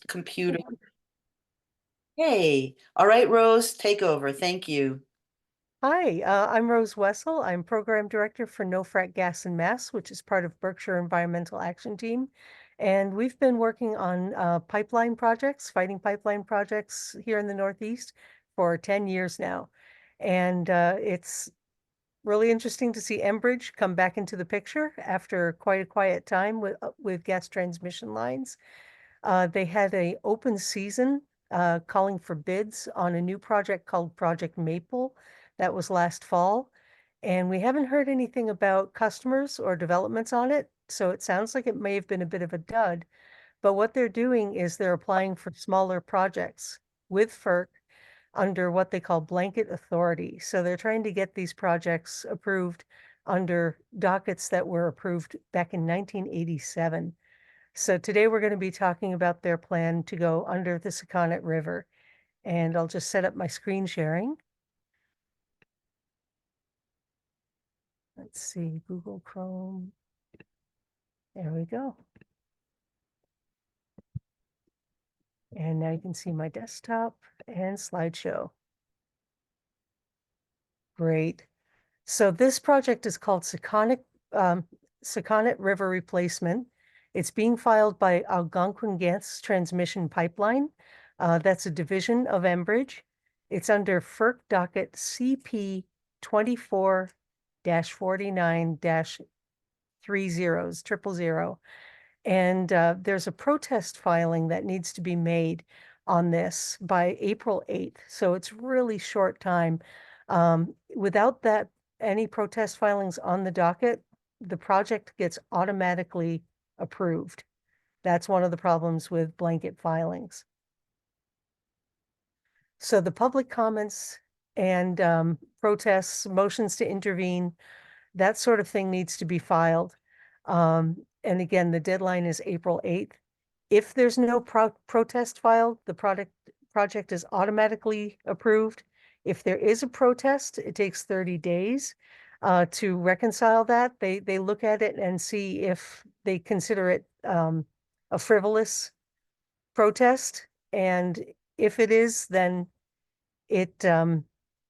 computer. Hey, all right, Rose, take over. Thank you. Hi, I'm Rose Wessel. I'm Program Director for No Frat Gas and Mass, which is part of Berkshire Environmental Action Team. And we've been working on pipeline projects, fighting pipeline projects here in the Northeast for 10 years now. And it's really interesting to see Enbridge come back into the picture after quite a quiet time with gas transmission lines. They had a open season calling for bids on a new project called Project Maple. That was last fall. And we haven't heard anything about customers or developments on it. So it sounds like it may have been a bit of a dud. But what they're doing is they're applying for smaller projects with FERC under what they call blanket authority. So they're trying to get these projects approved under dockets that were approved back in 1987. So today we're going to be talking about their plan to go under the Sakonnet River. And I'll just set up my screen sharing. Let's see, Google Chrome. There we go. And now you can see my desktop and slideshow. Great. So this project is called Sakonnet River Replacement. It's being filed by Algonquin Gas Transmission Pipeline. That's a division of Enbridge. It's under FERC docket CP 24-49-30 And there's a protest filing that needs to be made on this by April 8th. So it's really short time. Without that, any protest filings on the docket, the project gets automatically approved. That's one of the problems with blanket filings. So the public comments and protests, motions to intervene, that sort of thing needs to be filed. And again, the deadline is April 8th. If there's no protest filed, the project is automatically approved. If there is a protest, it takes 30 days to reconcile that. They look at it and see if they consider it a frivolous protest. And if it is, then it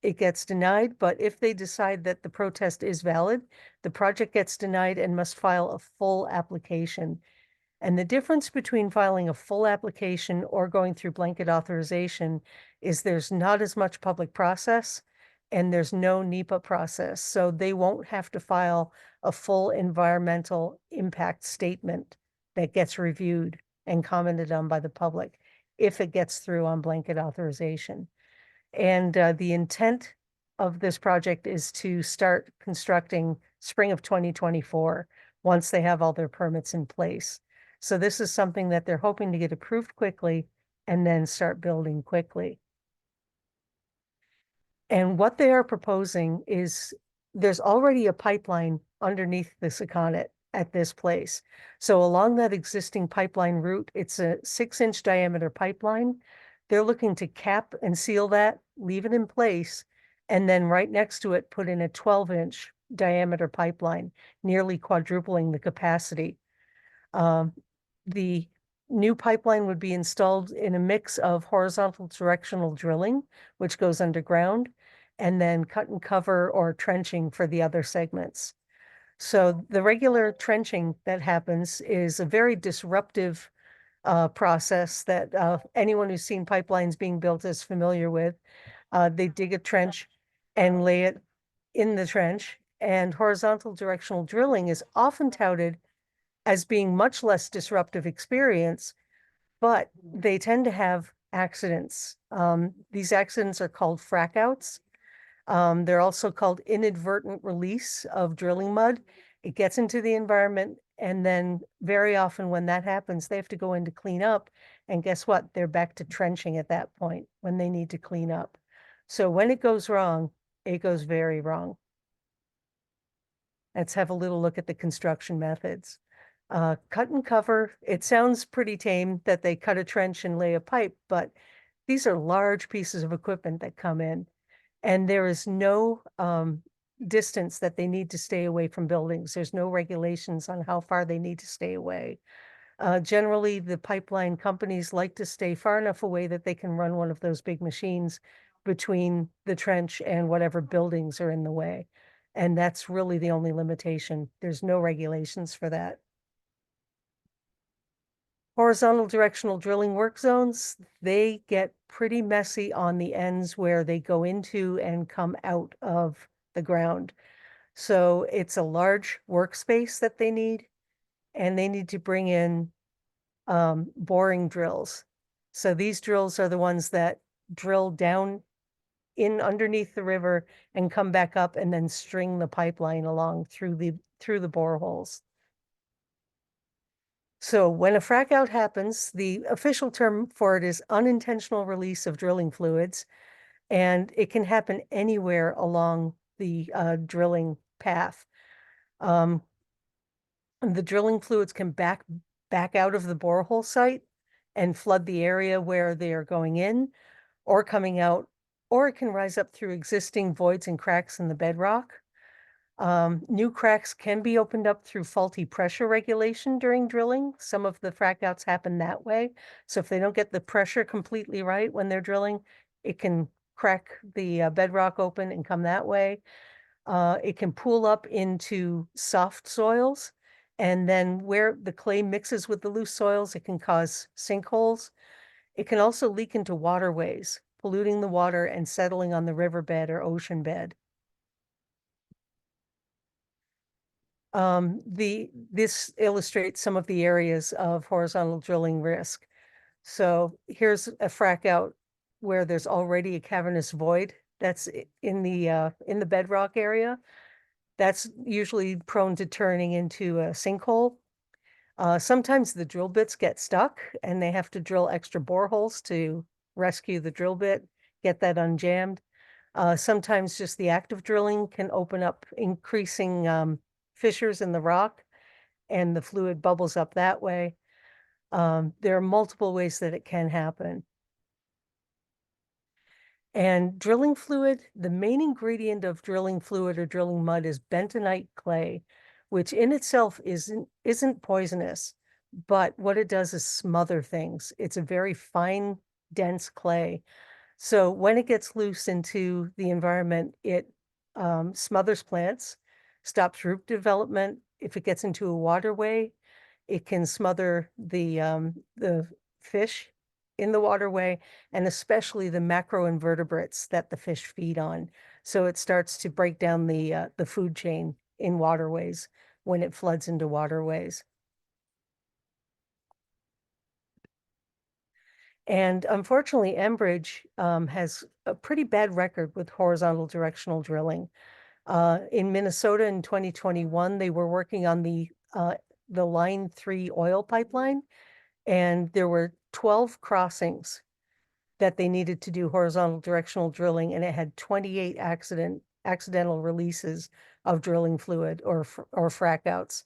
it gets denied. But if they decide that the protest is valid, the project gets denied and must file a full application. And the difference between filing a full application or going through blanket authorization is there's not as much public process and there's no NEPA process. So they won't have to file a full environmental impact statement that gets reviewed and commented on by the public if it gets through on blanket authorization. And the intent of this project is to start constructing spring of 2024 once they have all their permits in place. So this is something that they're hoping to get approved quickly and then start building quickly. And what they are proposing is there's already a pipeline underneath the Sakonnet at this place. So along that existing pipeline route, it's a 6-inch diameter pipeline. They're looking to cap and seal that, leave it in place, and then right next to it, put in a 12-inch diameter pipeline, nearly quadrupling the capacity. The new pipeline would be installed in a mix of horizontal directional drilling, which goes underground, and then cut and cover or trenching for the other segments. So the regular trenching that happens is a very disruptive process that anyone who's seen pipelines being built is familiar with. They dig a trench and lay it in the trench, and horizontal directional drilling is often touted as being much less disruptive experience, but they tend to have accidents. These accidents are called frackouts. They're also called inadvertent release of drilling mud. It gets into the environment, and then very often when that happens, they have to go in to clean up. And guess what? They're back to trenching at that point when they need to clean up. So when it goes wrong, it goes very wrong. Let's have a little look at the construction methods. Cut and cover, it sounds pretty tame that they cut a trench and lay a pipe, but these are large pieces of equipment that come in, and there is no distance that they need to stay away from buildings. There's no regulations on how far they need to stay away. Generally, the pipeline companies like to stay far enough away that they can run one of those big machines between the trench and whatever buildings are in the way. And that's really the only limitation. There's no regulations for that. Horizontal directional drilling work zones, they get pretty messy on the ends where they go into and come out of the ground. So it's a large workspace that they need, and they need to bring in boring drills. So these drills are the ones that drill down in underneath the river and come back up and then string the pipeline along through the boreholes. So when a frac out happens, the official term for it is unintentional release of drilling fluids, and it can happen anywhere along the drilling path. The drilling fluids can back out of the borehole site and flood the area where they are going in or coming out, or it can rise up through existing voids and cracks in the bedrock. New cracks can be opened up through faulty pressure regulation during drilling. Some of the frac outs happen that way. So if they don't get the pressure completely right when they're drilling, it can crack the bedrock open and come that way. It can pool up into soft soils. And then where the clay mixes with the loose soils, it can cause sinkholes. It can also leak into waterways, polluting the water and settling on the riverbed or ocean bed. This illustrates some of the areas of horizontal drilling risk. So here's a frac out where there's already a cavernous void that's in the bedrock area. That's usually prone to turning into a sinkhole. Sometimes the drill bits get stuck and they have to drill extra boreholes to rescue the drill bit, get that unjammed. Sometimes just the act of drilling can open up increasing fissures in the rock and the fluid bubbles up that way. There are multiple ways that it can happen. And drilling fluid, the main ingredient of drilling fluid or drilling mud is bentonite clay, which in itself isn't poisonous, but what it does is smother things. It's a very fine, dense clay. So when it gets loose into the environment, it smothers plants, stops root development. If it gets into a waterway, it can smother the fish in the waterway, and especially the macroinvertebrates that the fish feed on. So it starts to break down the food chain in waterways when it floods into waterways. And unfortunately, Enbridge has a pretty bad record with horizontal directional drilling. In Minnesota in 2021, they were working on the Line 3 oil pipeline, and there were 12 crossings that they needed to do horizontal directional drilling, and it had 28 accidental releases of drilling fluid or frac outs.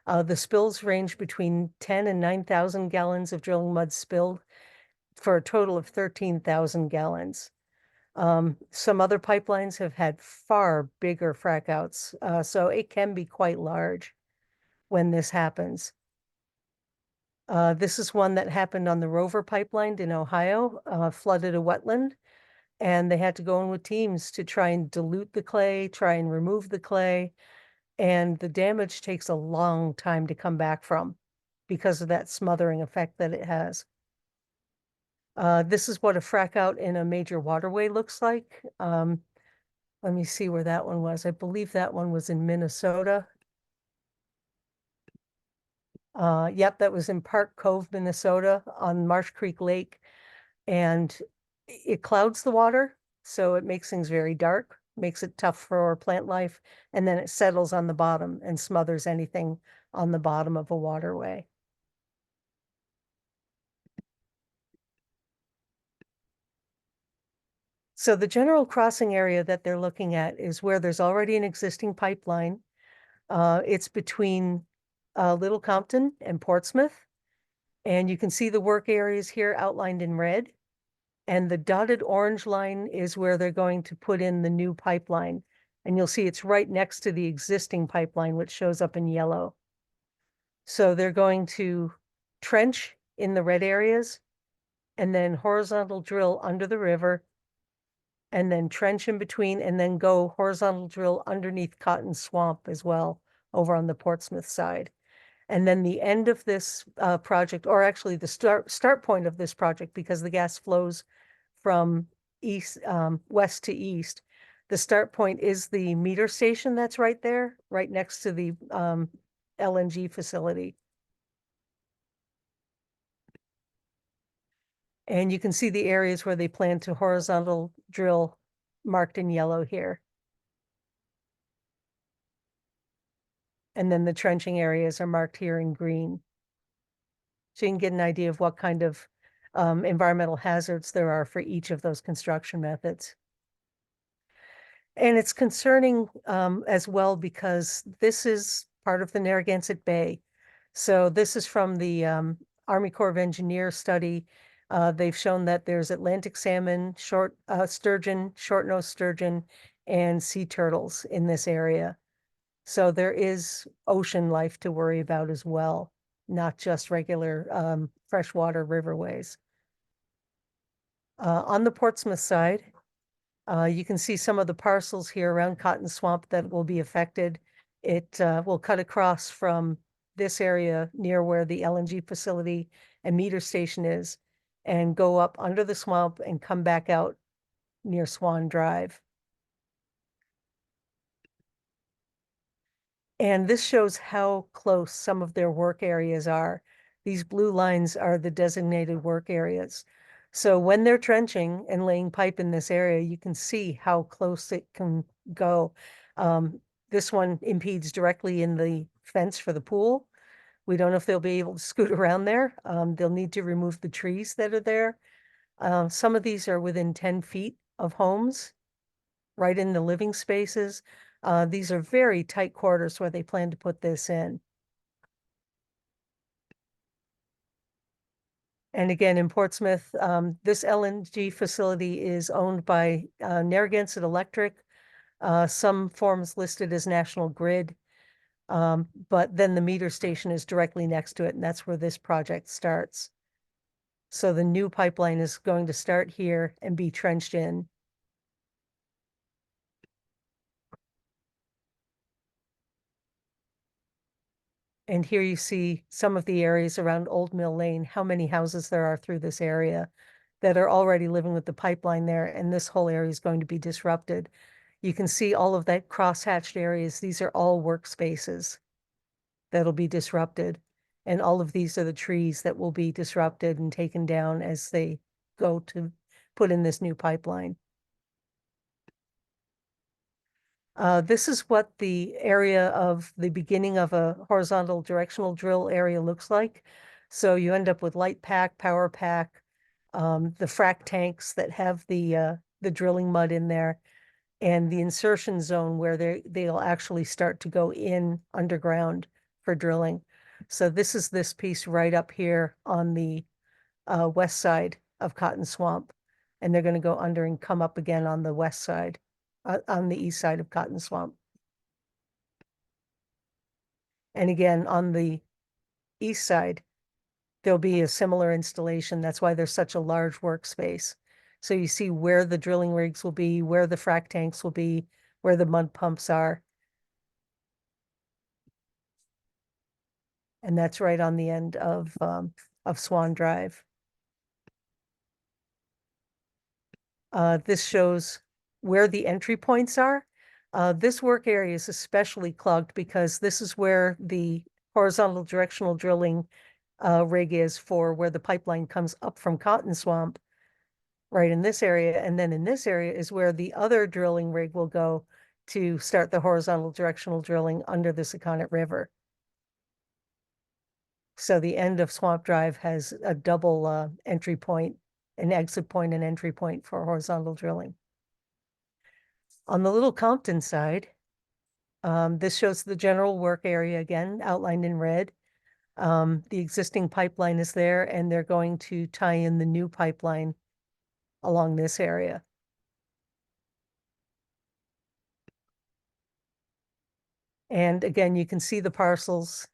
The spills range between 10 and 9,000 gallons of drilling mud spilled for a total of 13,000 gallons. Some other pipelines have had far bigger frac outs, so it can be quite large when this happens. This is one that happened on the Rover pipeline in Ohio, flooded a wetland, and they had to go in with teams to try and dilute the clay, try and remove the clay, and the damage takes a long time to come back from because of that smothering effect that it has. This is what a frac out in a major waterway looks like. Let me see where that one was. I believe that one was in Minnesota. Yep, that was in Park Cove, Minnesota on Marsh Creek Lake. And it clouds the water, so it makes things very dark, makes it tough for plant life, and then it settles on the bottom and smothers anything on the bottom of a waterway. So the general crossing area that they're looking at is where there's already an existing pipeline. It's between Little Compton and Portsmouth. And you can see the work areas here outlined in red. And the dotted orange line is where they're going to put in the new pipeline. And you'll see it's right next to the existing pipeline, which shows up in yellow. So they're going to trench in the red areas, and then horizontal drill under the river, and then trench in between, and then go horizontal drill underneath Cotton Swamp as well, over on the Portsmouth side. And then the end of this project, or actually the start point of this project, because the gas flows from west to east. The start point is the meter station that's right there, right next to the LNG facility. And you can see the areas where they plan to horizontal drill marked in yellow here. And then the trenching areas are marked here in green. So you can get an idea of what kind of environmental hazards there are for each of those construction methods. And it's concerning as well because this is part of the Narragansett Bay. So this is from the Army Corps of Engineers study. They've shown that there's Atlantic salmon, sturgeon, short-nosed sturgeon, and sea turtles in this area. So there is ocean life to worry about as well, not just regular freshwater riverways. On the Portsmouth side, you can see some of the parcels here around Cotton Swamp that will be affected. It will cut across from this area near where the LNG facility and meter station is, and go up under the swamp and come back out near Swan Drive. And this shows how close some of their work areas are. These blue lines are the designated work areas. So when they're trenching and laying pipe in this area, you can see how close it can go. This one impedes directly in the fence for the pool. We don't know if they'll be able to scoot around there. They'll need to remove the trees that are there. Some of these are within 10 feet of homes, right in the living spaces. These are very tight quarters where they plan to put this in. And again, in Portsmouth, this LNG facility is owned by Narragansett Electric, some forms listed as National Grid, but then the meter station is directly next to it, and that's where this project starts. So the new pipeline is going to start here and be trenched in. And here you see some of the areas around Old Mill Lane, how many houses there are through this area that are already living with the pipeline there, and this whole area is going to be disrupted. You can see all of that cross-hatched areas. These are all workspaces that'll be disrupted. And all of these are the trees that will be disrupted and taken down as they go to put in this new pipeline. This is what the area of the beginning of a horizontal directional drill area looks like. So you end up with light pack, power pack, the frac tanks that have the drilling mud in there, and the insertion zone where they'll actually start to go in underground for drilling. So this is this piece right up here on the west side of Cotton Swamp, and they're going to go under and come up again on the west side. On the east side of Cotton Swamp. And again, on the east side, there'll be a similar installation. That's why there's such a large workspace. So you see where the drilling rigs will be, where the frac tanks will be, where the mud pumps are. And that's right on the end of Swan Drive. This shows where the entry points are. This work area is especially clogged because this is where the horizontal directional drilling rig is for where the pipeline comes up from Cotton Swamp, right in this area. And then in this area is where the other drilling rig will go to start the horizontal directional drilling under the Sakonnet River. So the end of Swamp Drive has a double entry point, an exit point and entry point for horizontal drilling. On the Little Compton side, this shows the general work area again, outlined in red. The existing pipeline is there, and they're going to tie in the new pipeline along this area. And again, you can see the parcels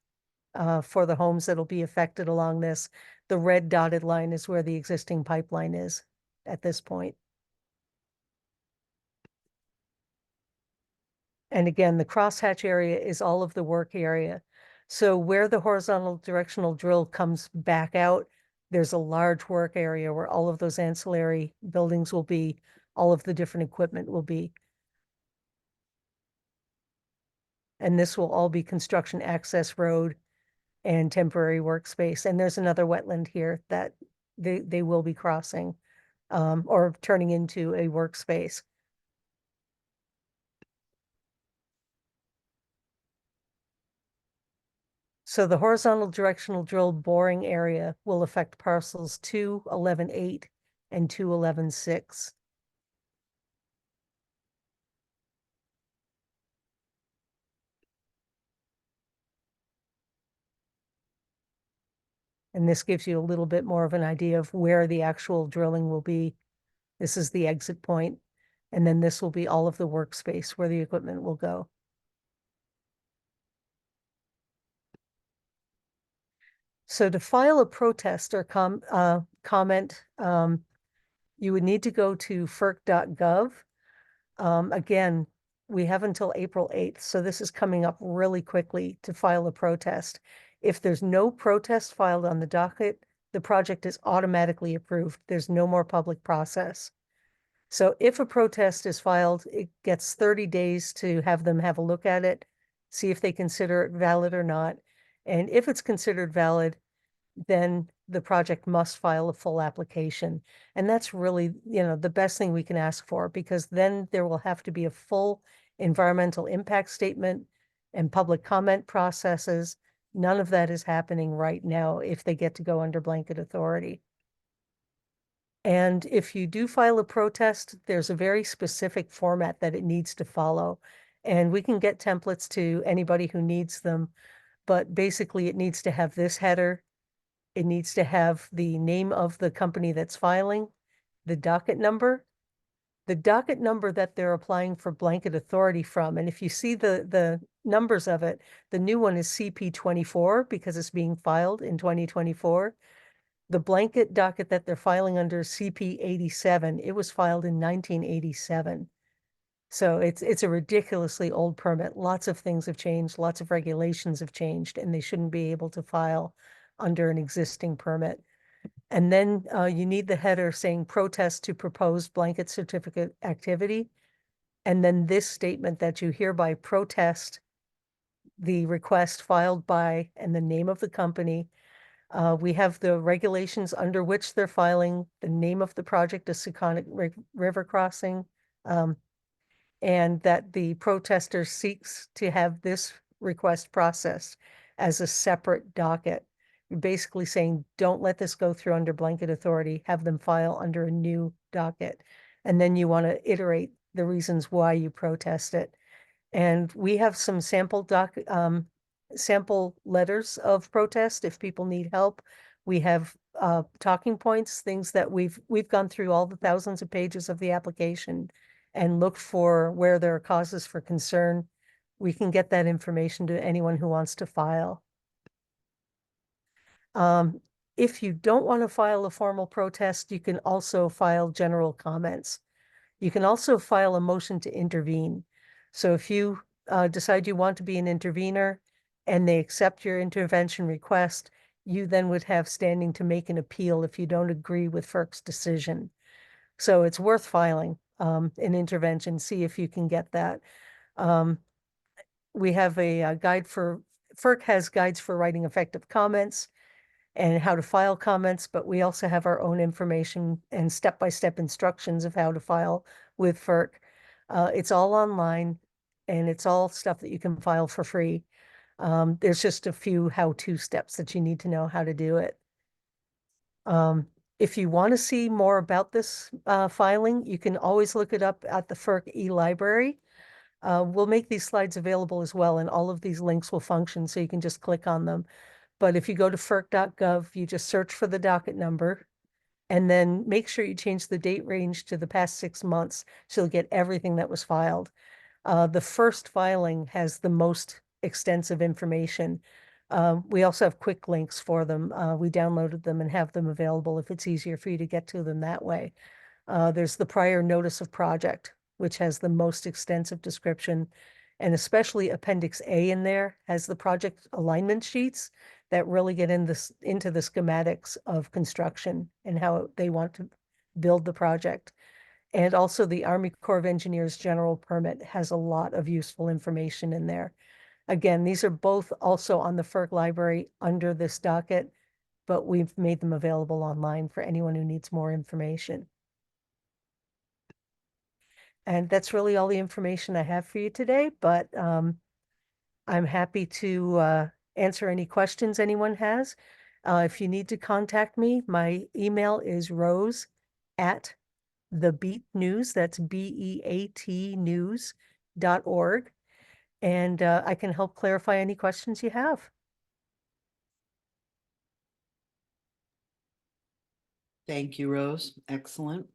for the homes that'll be affected along this. The red dotted line is where the existing pipeline is at this point. And again, the crosshatch area is all of the work area. So where the horizontal directional drill comes back out, there's a large work area where all of those ancillary buildings will be, all of the different equipment will be. And this will all be construction access road and temporary workspace. And there's another wetland here that they will be crossing or turning into a workspace. So the horizontal directional drill boring area will affect parcels 211-8 and 211-6. And this gives you a little bit more of an idea of where the actual drilling will be. This is the exit point, and then this will be all of the workspace where the equipment will go. So to file a protest or comment, you would need to go to FERC.gov. Again, we have until April 8th, so this is coming up really quickly to file a protest. If there's no protest filed on the docket, the project is automatically approved. There's no more public process. So if a protest is filed, it gets 30 days to have them have a look at it, see if they consider it valid or not. And if it's considered valid, then the project must file a full application. And that's really, the best thing we can ask for, because then there will have to be a full environmental impact statement and public comment processes. None of that is happening right now if they get to go under blanket authority. And if you do file a protest, there's a very specific format that it needs to follow. And we can get templates to anybody who needs them, but basically it needs to have this header. It needs to have the name of the company that's filing, the docket number that they're applying for blanket authority from. And if you see the numbers of it, the new one is CP24 because it's being filed in 2024. The blanket docket that they're filing under is CP87. It was filed in 1987. So it's a ridiculously old permit. Lots of things have changed, lots of regulations have changed, and they shouldn't be able to file under an existing permit. And then you need the header saying protest to proposed blanket certificate activity. And then this statement that you hereby protest the request filed by and the name of the company. We have the regulations under which they're filing. The name of the project is Sakonnet River crossing. And that the protester seeks to have this request processed as a separate docket. You're basically saying, don't let this go through under blanket authority, have them file under a new docket. And then you want to iterate the reasons why you protest it. And we have some sample letters of protest if people need help. We have talking points, things that we've gone through all the thousands of pages of the application and looked for where there are causes for concern. We can get that information to anyone who wants to file. If you don't want to file a formal protest, you can also file general comments. You can also file a motion to intervene. So if you decide you want to be an intervener and they accept your intervention request, you then would have standing to make an appeal if you don't agree with FERC's decision. So it's worth filing an intervention, see if you can get that. We have a guide for, FERC has guides for writing effective comments and how to file comments, but we also have our own information and step-by-step instructions of how to file with FERC. It's all online and it's all stuff that you can file for free. There's just a few how-to steps that you need to know how to do it. If you want to see more about this filing, you can always look it up at the FERC e-library. We'll make these slides available as well, and all of these links will function, so you can just click on them. But if you go to FERC.gov, you just search for the docket number, and then make sure you change the date range to the past 6 months, so you'll get everything that was filed. The first filing has the most extensive information, We also have quick links for them. We downloaded them and have them available if it's easier for you to get to them that way. There's the prior notice of project, which has the most extensive description, and especially Appendix A in there has the project alignment sheets that really get into the schematics of construction and how they want to build the project. And also the Army Corps of Engineers general permit has a lot of useful information in there. Again, these are both also on the FERC library under this docket, but we've made them available online for anyone who needs more information. And that's really all the information I have for you today, but I'm happy to answer any questions anyone has. If you need to contact me, my email is rose@thebeat.news, that's BEAT news.org. And I can help clarify any questions you have. Thank you, Rose. Excellent.